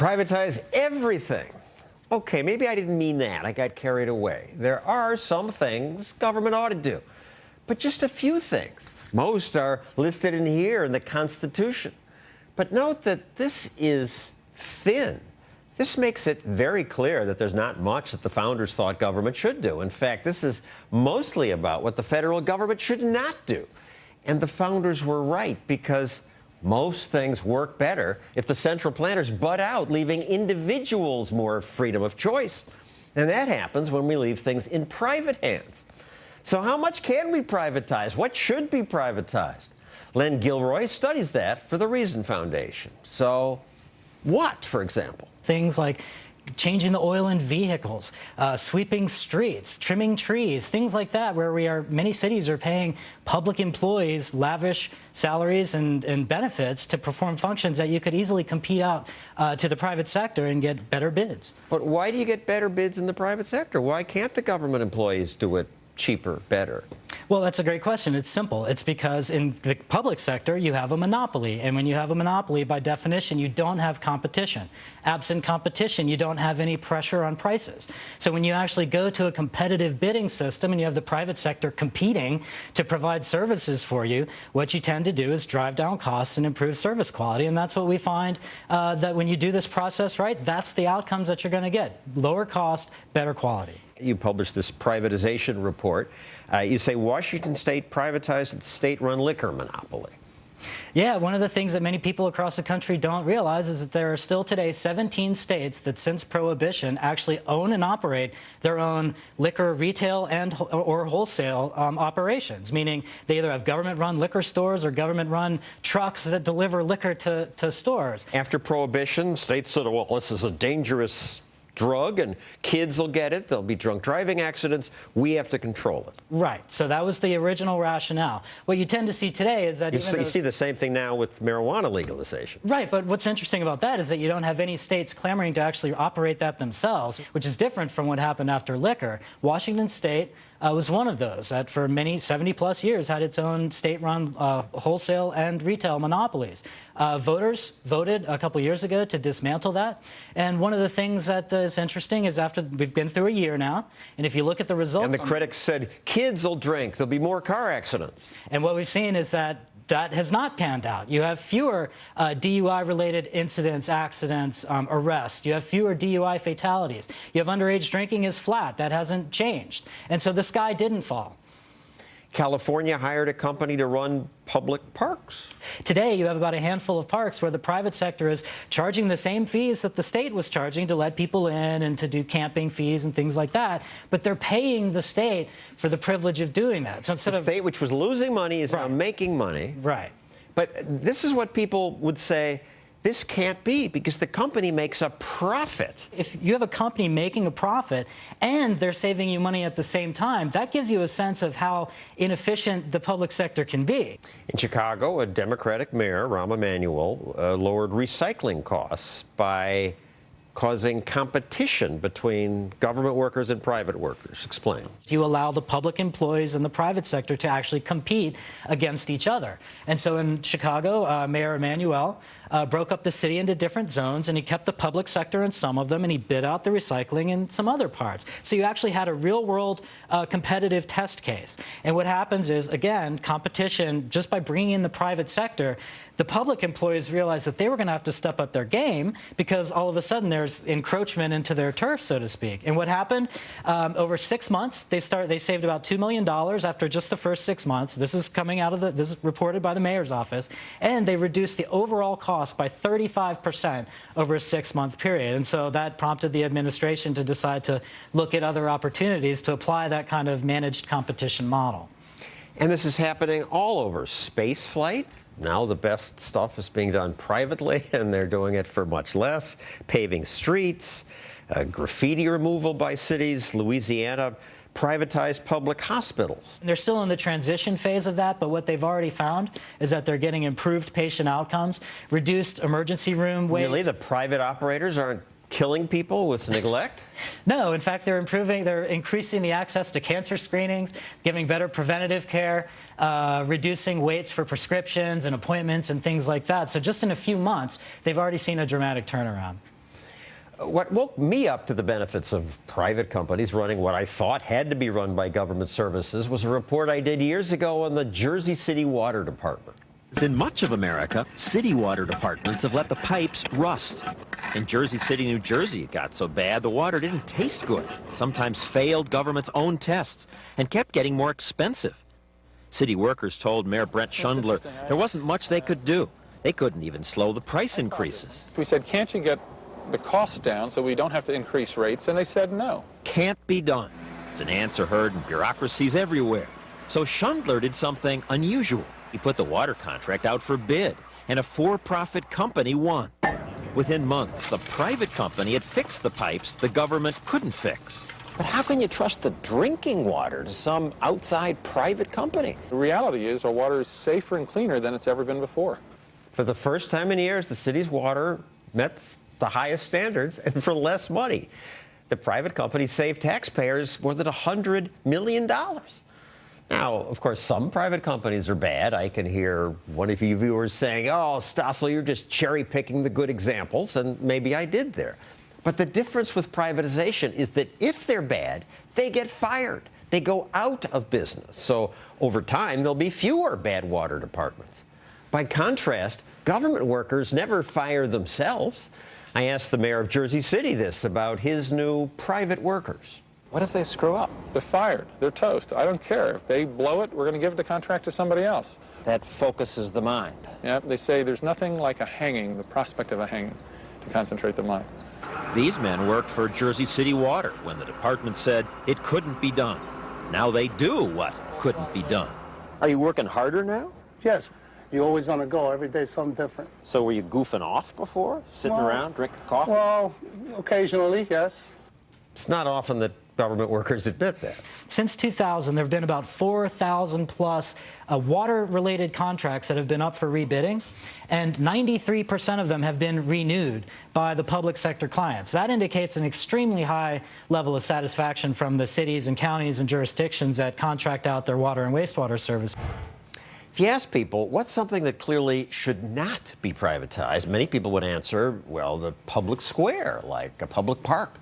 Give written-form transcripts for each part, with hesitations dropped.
Privatize everything. Okay, maybe I didn't mean that. I got carried away. There are some things government ought to do, but just a few things. Most are listed in here in the Constitution. But note that this is thin. This makes it very clear that there's not much that the founders thought government should do. In fact, this is mostly about what the federal government should not do. And the founders were right, because most things work better if the central planners butt out, leaving individuals more freedom of choice. And that happens when we leave things in private hands. So how much can we privatize? What should be privatized? Len Gilroy studies that for the Reason Foundation. So what, for example? Things like changing the oil in vehicles, sweeping streets, trimming trees, things like that, where many cities are paying public employees lavish salaries and benefits to perform functions that you could easily compete out to the private sector and get better bids. But why do you get better bids in the private sector? Why can't the government employees do it cheaper, better? Well, that's a great question. It's simple. It's because in the public sector, you have a monopoly. And when you have a monopoly, by definition, you don't have competition. Absent competition, you don't have any pressure on prices. So when you actually go to a competitive bidding system and you have the private sector competing to provide services for you, what you tend to do is drive down costs and improve service quality. And that's what we find, that when you do this process right, that's the outcomes that you're going to get. Lower cost, better quality. You published this privatization report. You say Washington State privatized its state-run liquor monopoly. Yeah, one of the things that many people across the country don't realize is that there are still today 17 states that since Prohibition actually own and operate their own liquor retail and or wholesale operations, meaning they either have government-run liquor stores or government-run trucks that deliver liquor to stores. After Prohibition, states said, well, this is a dangerous drug and kids will get it. There'll be drunk driving accidents. We have to control it. Right. So that was the original rationale. What you tend to see today is that you see the same thing now with marijuana legalization. Right. But what's interesting about that is that you don't have any states clamoring to actually operate that themselves, which is different from what happened after liquor. Washington State was one of those that for many 70-plus years had its own state-run wholesale and retail monopolies. Voters voted a couple years ago to dismantle that. And one of the things that is interesting is after we've been through a year now, and if you look at the results... And the critics said, kids will drink, there'll be more car accidents. And what we've seen is that that has not panned out. You have fewer DUI-related incidents, accidents, arrests. You have fewer DUI fatalities. You have underage drinking is flat. That hasn't changed. And so the sky didn't fall. California hired a company to run public parks. Today, you have about a handful of parks where the private sector is charging the same fees that the state was charging to let people in and to do camping fees and things like that, but they're paying the state for the privilege of doing that. So instead the state, which was losing money, is now making money. Right. But this is what people would say, this can't be, because the company makes a profit. If you have a company making a profit and they're saving you money at the same time, that gives you a sense of how inefficient the public sector can be. In Chicago, a Democratic mayor, Rahm Emanuel, lowered recycling costs by causing competition between government workers and private workers. Explain. You allow the public employees and the private sector to actually compete against each other. And so in Chicago, Mayor Emanuel broke up the city into different zones, and he kept the public sector in some of them, and he bid out the recycling in some other parts. So you actually had a real-world competitive test case. And what happens is, again, competition, just by bringing in the private sector, the public employees realized that they were going to have to step up their game because all of a sudden there's encroachment into their turf, so to speak. And what happened? Over 6 months, they saved about $2 million after just the first 6 months. This is coming out of this is reported by the mayor's office. And they reduced the overall cost by 35% over a 6-month period. And so that prompted the administration to decide to look at other opportunities to apply that kind of managed competition model. And this is happening all over. Space flight, now the best stuff is being done privately, and they're doing it for much less. Paving streets, graffiti removal by cities. Louisiana privatized public hospitals. They're still in the transition phase of that, but what they've already found is that they're getting improved patient outcomes, reduced emergency room waits. Really? The private operators aren't killing people with neglect? No, in fact, they're increasing the access to cancer screenings, giving better preventative care, reducing waits for prescriptions and appointments and things like that. So just in a few months, they've already seen a dramatic turnaround. What woke me up to the benefits of private companies running what I thought had to be run by government services was a report I did years ago on the Jersey City Water Department. In much of America, city water departments have let the pipes rust. In Jersey City, New Jersey, it got so bad the water didn't taste good, sometimes failed government's own tests, and kept getting more expensive. City workers told Mayor Brent Schundler there wasn't much they could do. They couldn't even slow the price increases. We said, can't you get the costs down so we don't have to increase rates? And they said no. Can't be done. It's an answer heard in bureaucracies everywhere. So Schundler did something unusual. He put the water contract out for bid, and a for-profit company won. Within months, the private company had fixed the pipes the government couldn't fix. But how can you trust the drinking water to some outside private company? The reality is our water is safer and cleaner than it's ever been before. For the first time in years, the city's water met the highest standards and for less money. The private company saved taxpayers more than $100 million. Now, of course, some private companies are bad. I can hear one of you viewers saying, oh, Stossel, you're just cherry-picking the good examples, and maybe I did there. But the difference with privatization is that if they're bad, they get fired. They go out of business. So over time, there'll be fewer bad water departments. By contrast, government workers never fire themselves. I asked the mayor of Jersey City this about his new private workers. What if they screw up? They're fired. They're toast. I don't care. If they blow it, we're going to give the contract to somebody else. That focuses the mind. Yeah, they say there's nothing like a hanging, the prospect of a hanging, to concentrate the mind. These men worked for Jersey City Water when the department said it couldn't be done. Now they do what couldn't be done. Are you working harder now? Yes. You're always on the go. Every day something different. So were you goofing off before? Sitting around, drinking coffee? Well, occasionally, yes. It's not often that government workers admit that. Since 2000, there have been about 4,000 plus water-related contracts that have been up for rebidding, and 93% of them have been renewed by the public sector clients. That indicates an extremely high level of satisfaction from the cities and counties and jurisdictions that contract out their water and wastewater service. If you ask people, what's something that clearly should not be privatized, many people would answer, well, the public square, like a public park.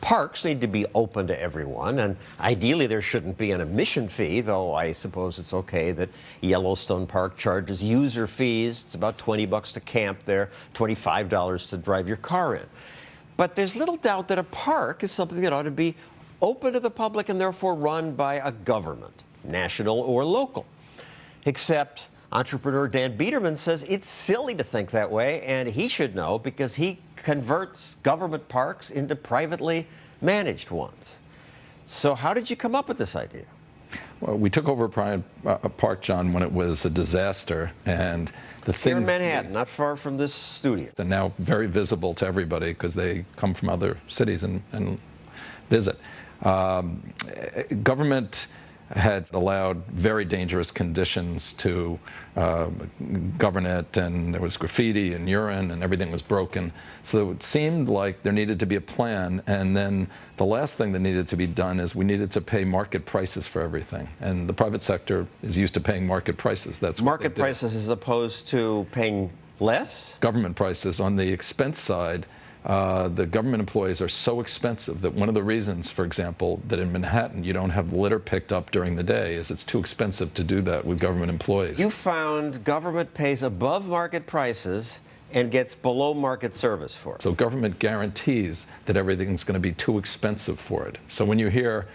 Parks need to be open to everyone, and ideally there shouldn't be an admission fee, though I suppose it's okay that Yellowstone Park charges user fees. It's about $20 to camp there, $25 to drive your car in. But there's little doubt that a park is something that ought to be open to the public and therefore run by a government, national or local. Except entrepreneur Dan Biederman says it's silly to think that way, and he should know because he converts government parks into privately managed ones. So how did you come up with this idea? Well, we took over a park, John, when it was a disaster, and the things Here in Manhattan, not far from this studio. they're now very visible to everybody because they come from other cities and visit. Government had allowed very dangerous conditions to govern it, and there was graffiti and urine and everything was broken. So it seemed like there needed to be a plan, and then the last thing that needed to be done is we needed to pay market prices for everything. And the private sector is used to paying market prices. That's what market prices as opposed to paying less? Government prices. On the expense side, the government employees are so expensive that one of the reasons, for example, that in Manhattan you don't have litter picked up during the day is it's too expensive to do that with government employees. You found government pays above market prices and gets below market service for it. So government guarantees that everything's going to be too expensive for it. So when you hear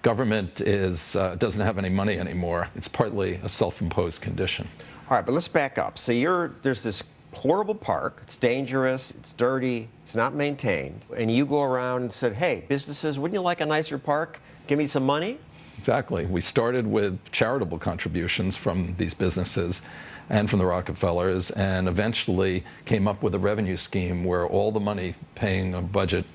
government doesn't have any money anymore, it's partly a self-imposed condition. All right, but let's back up. So there's this horrible park. It's dangerous. It's dirty. It's not maintained. And you go around and said, hey, businesses, wouldn't you like a nicer park? Give me some money? Exactly. We started with charitable contributions from these businesses and from the Rockefellers, and eventually came up with a revenue scheme where all the money, paying a budget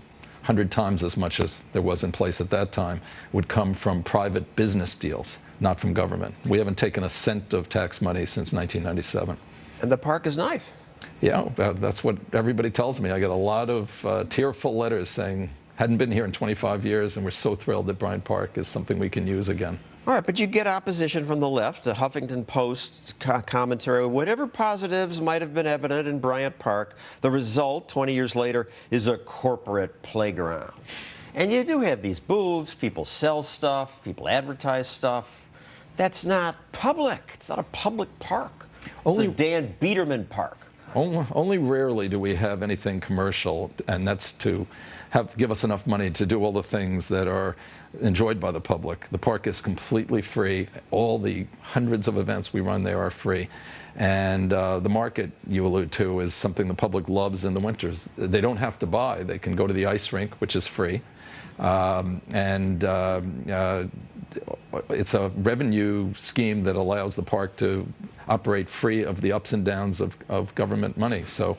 100 times as much as there was in place at that time, would come from private business deals, not from government. We haven't taken a cent of tax money since 1997. And the park is nice. Yeah, that's what everybody tells me. I get a lot of tearful letters saying Hadn't been here in 25 years, and we're so thrilled that Bryant Park is something we can use again. All right, but you get opposition from the left, the Huffington Post commentary, whatever positives might have been evident in Bryant Park, the result 20 years later is a corporate playground. And you do have these booths, people sell stuff, people advertise stuff. That's not public. It's not a public park. It's a Dan Biederman Park. Only rarely do we have anything commercial, and that's to give us enough money to do all the things that are enjoyed by the public. The park is completely free. All the hundreds of events we run there are free. And the market you allude to is something the public loves in the winters. They don't have to buy. They can go to the ice rink, which is free. It's a revenue scheme that allows the park to operate free of the ups and downs of government money. So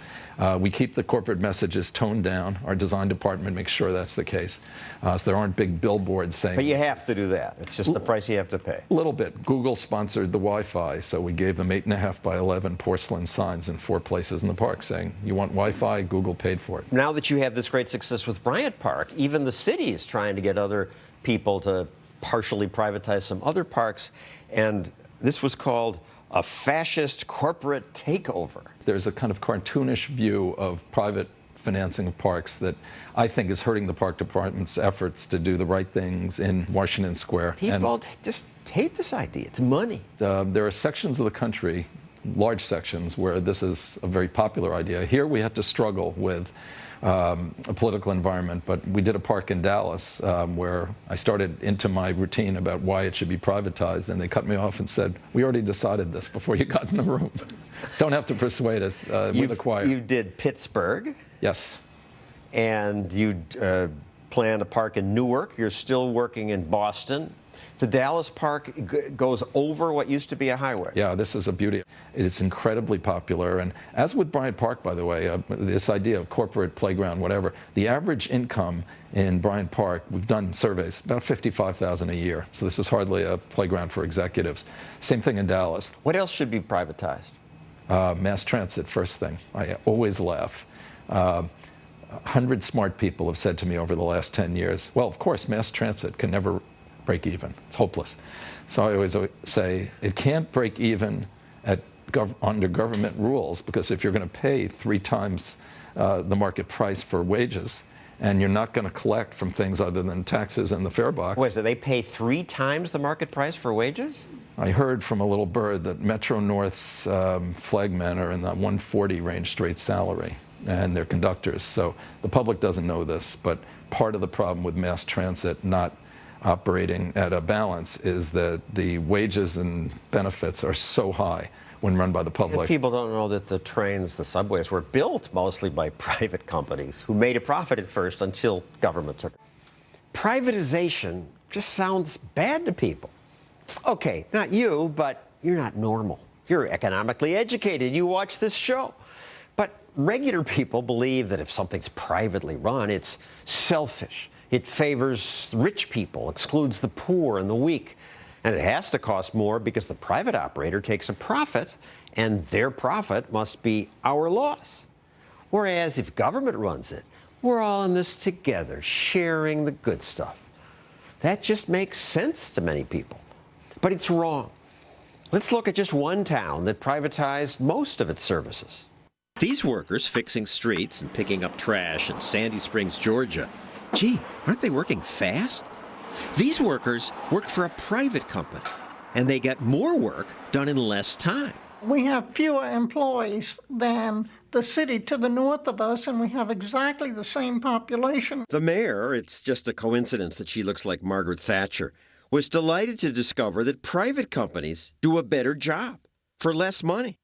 we keep the corporate messages toned down. Our design department makes sure that's the case. So there aren't big billboards saying... But you have to do that. It's just the price you have to pay. A little bit. Google sponsored the Wi-Fi, so we gave them 8.5 by 11 porcelain signs in 4 places in the park saying, you want Wi-Fi? Google paid for it. Now that you have this great success with Bryant Park, even the city is trying to get other people to partially privatize some other parks, and this was called a fascist corporate takeover. There's a kind of cartoonish view of private financing of parks that I think is hurting the park department's efforts to do the right things in Washington Square. People just hate this idea. It's money. There are sections of the country, large sections, where this is a very popular idea. Here we had to struggle with a political environment, but we did a park in Dallas where I started into my routine about why it should be privatized, and they cut me off and said, we already decided this before you got in the room. Don't have to persuade us. We're the choir. You did Pittsburgh. Yes. And you planned a park in Newark. You're still working in Boston. The Dallas park goes over what used to be a highway. Yeah, this is a beauty. It's incredibly popular. And as with Bryant Park, by the way, this idea of corporate playground, whatever, the average income in Bryant Park, we've done surveys, about $55,000 a year. So this is hardly a playground for executives. Same thing in Dallas. What else should be privatized? Mass transit, first thing. I always laugh. 100 smart people have said to me over the last 10 years, well, of course, mass transit can never break even. It's hopeless. So I always say it can't break even under government rules, because if you're going to pay 3 times the market price for wages, and you're not going to collect from things other than taxes and the fare box. Wait, so they pay 3 times the market price for wages? I heard from a little bird that Metro North's flagmen are in the 140 range straight salary, and they're conductors. So the public doesn't know this, but part of the problem with mass transit not operating at a balance is that the wages and benefits are so high when run by the public. And people don't know that the trains, the subways, were built mostly by private companies who made a profit at first until government took it. Privatization just sounds bad to people. Okay, not you, but you're not normal. You're economically educated. You watch this show. But regular people believe that if something's privately run, it's selfish. It favors rich people, excludes the poor and the weak. And it has to cost more because the private operator takes a profit, and their profit must be our loss. Whereas if government runs it, we're all in this together, sharing the good stuff. That just makes sense to many people. But it's wrong. Let's look at just one town that privatized most of its services. These workers fixing streets and picking up trash in Sandy Springs, Georgia, gee, aren't they working fast? These workers work for a private company, and they get more work done in less time. We have fewer employees than the city to the north of us, and we have exactly the same population. The mayor, it's just a coincidence that she looks like Margaret Thatcher, was delighted to discover that private companies do a better job for less money.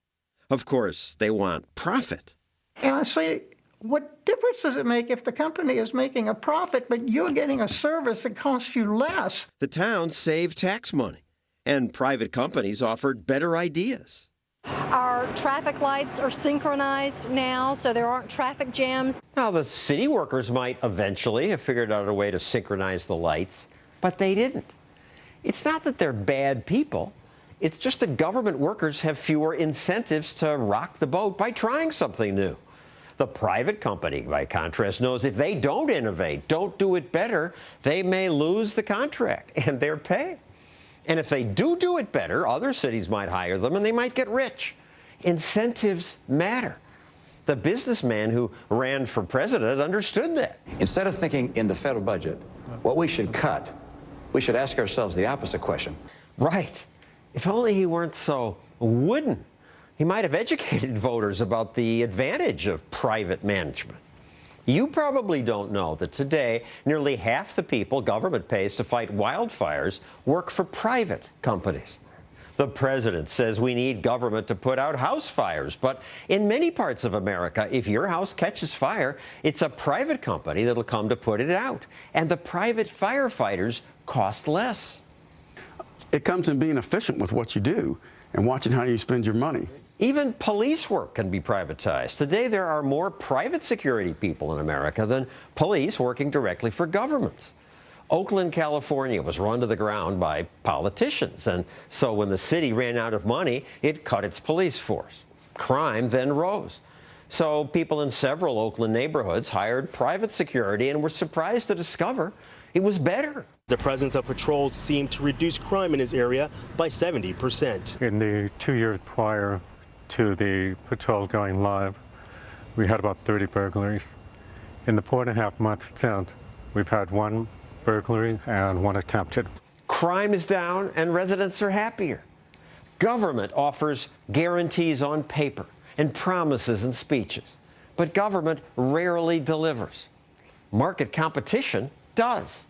Of course, they want profit. And I say, what difference does it make if the company is making a profit, but you're getting a service that costs you less? The towns save tax money, and private companies offered better ideas. Our traffic lights are synchronized now, so there aren't traffic jams. Now, the city workers might eventually have figured out a way to synchronize the lights, but they didn't. It's not that they're bad people. It's just that government workers have fewer incentives to rock the boat by trying something new. The private company, by contrast, knows if they don't innovate, don't do it better, they may lose the contract and their pay. And if they do it better, other cities might hire them and they might get rich. Incentives matter. The businessman who ran for president understood that. Instead of thinking in the federal budget, what we should cut, we should ask ourselves the opposite question. Right. If only he weren't so wooden. He might have educated voters about the advantage of private management. You probably don't know that today, nearly half the people government pays to fight wildfires work for private companies. The president says we need government to put out house fires, but in many parts of America, if your house catches fire, it's a private company that'll come to put it out. And the private firefighters cost less. It comes in being efficient with what you do and watching how you spend your money. Even police work can be privatized. Today, there are more private security people in America than police working directly for governments. Oakland, California was run to the ground by politicians, and so when the city ran out of money, it cut its police force. Crime then rose. So people in several Oakland neighborhoods hired private security and were surprised to discover it was better. The presence of patrols seemed to reduce crime in his area by 70%. In the 2 years prior to the patrols going live, we had about 30 burglaries. In the 4.5 months since, we've had 1 burglary and 1 attempted. Crime is down and residents are happier. Government offers guarantees on paper and promises and speeches, but government rarely delivers. Market competition does.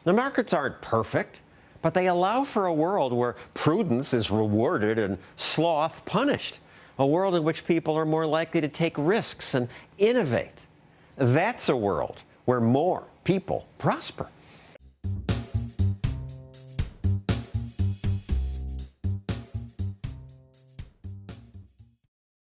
The markets aren't perfect, but they allow for a world where prudence is rewarded and sloth punished, a world in which people are more likely to take risks and innovate. That's a world where more people prosper.